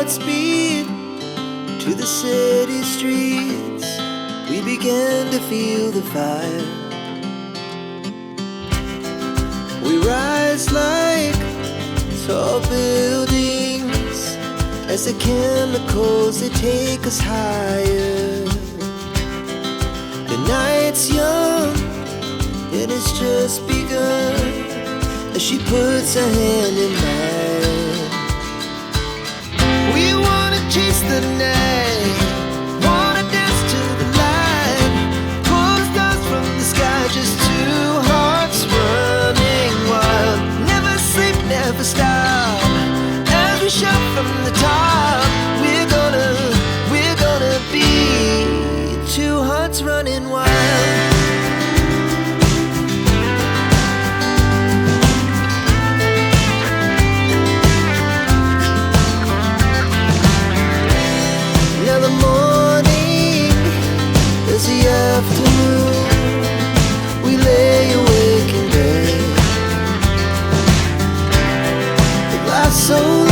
at speed to the city streets. We began to feel the fire. We rise like tall buildings as the chemicals, they take us higher. The night's young, it has just begun, as she puts her hand in mine. We wanna chase the night, wanna dance to the light, pull the stars from the sky, just two hearts running wild. Never sleep, never stop, as we shout from the top. We're gonna be two hearts running wild. Now the morning is the afternoon. We lay awake in bed, the glass so